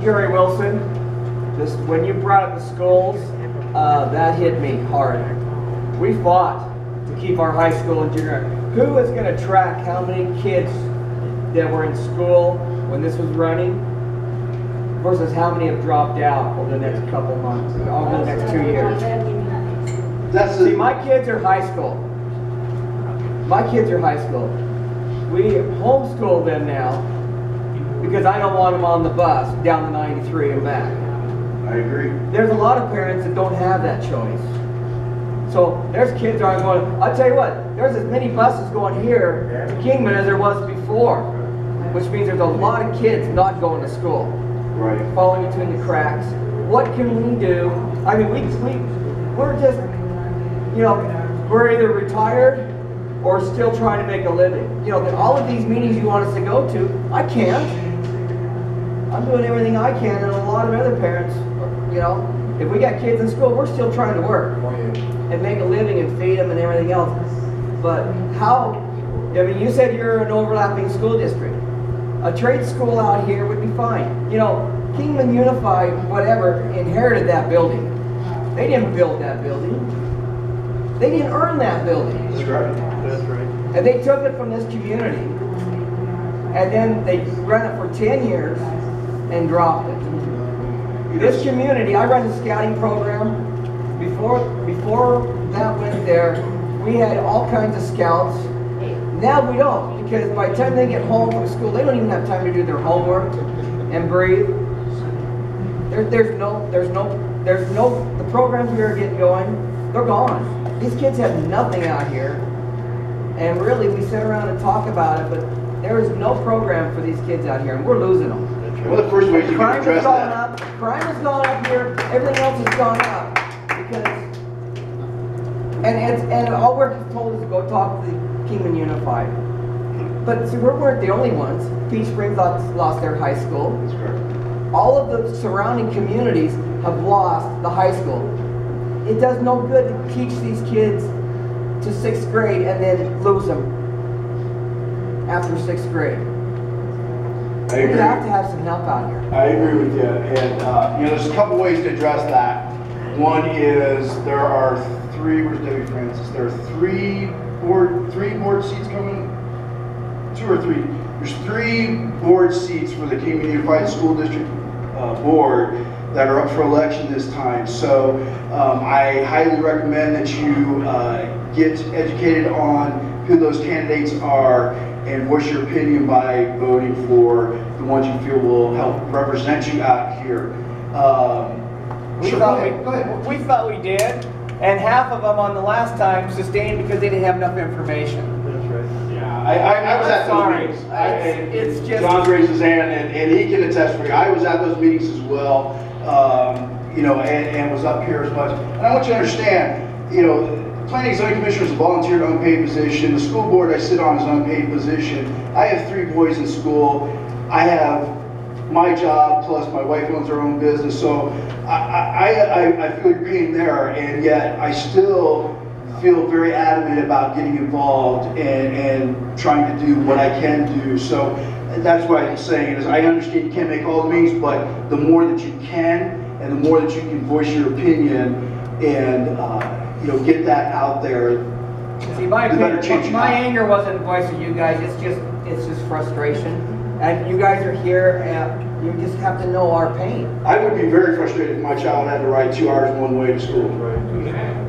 Gary Wilson. Just when you brought up the schools, that hit me hard. We fought to keep our high school and junior. Who is going to track how many kids that were in school when this was running versus how many have dropped out over the next couple months, over the next 2 years? See, my kids are high school. My kids are high school. We homeschool them now because I don't want them on the bus down the 93 and back. I agree. There's a lot of parents that don't have that choice. So there's kids that aren't going. I'll tell you what, there's as many buses going here to Kingman as there was before, which means there's a lot of kids not going to school, right, falling between the cracks. What can we do? I mean, we're just, you know, we're either retired or still trying to make a living. You know, all of these meetings you want us to go to, I can't. I'm doing everything I can, and a lot of other parents, you know, if we got kids in school, we're still trying to work and make a living and feed them and everything else. But how, I mean, you said you're an overlapping school district. A trade school out here would be fine. You know, Kingman Unified, whatever, inherited that building. They didn't build that building. They didn't earn that building. That's right. That's right. And they took it from this community, and then they ran it for 10 years and dropped it. This community, I run a scouting program. Before that went there, we had all kinds of scouts. Now we don't, because by the time they get home from school, they don't even have time to do their homework and breathe. The programs we were getting going, they're gone. These kids have nothing out here. And really, we sit around and talk about it, but there is no program for these kids out here, and we're losing them. One of the first ways you can address that. Crime has gone up here. Everything else has gone up because, and all we're told is to go talk to the Kingman Unified. But see, we weren't the only ones. Peach Springs lost their high school. That's correct. All of the surrounding communities have lost the high school. It does no good to teach these kids to 6th grade and then lose them after 6th grade. I agree. We have to have some help out here. I agree with you, and you know, there's a couple ways to address that. One is there are where's Debbie Francis? There are three board seats coming, 2 or 3. There's 3 board seats for the Kingman Unified School District Board that are up for election this time. So I highly recommend that you get educated on who those candidates are and voice your opinion by voting for the ones you feel will help represent you out here. We thought we did, and half of them on the last time sustained because they didn't have enough information. That's right. Yeah, I was at those meetings. It's just John raised his hand, and he can attest for you. I was at those meetings as well, you know, and was up here as much. And I want you to understand, you know, Planning and Zoning Commissioner is a volunteer unpaid position. The school board I sit on is an unpaid position. I have 3 boys in school. I have my job, plus my wife owns her own business. So I feel your pain there, and yet I still feel very adamant about getting involved and trying to do what I can do. So that's what I'm saying is I understand you can't make all the meetings, but the more that you can, and the more that you can voice your opinion and you know, get that out there. See, my anger wasn't voicing you guys. It's just frustration, and you guys are here, and you just have to know our pain. I would be very frustrated if my child had to ride 2 hours one way to school. Right.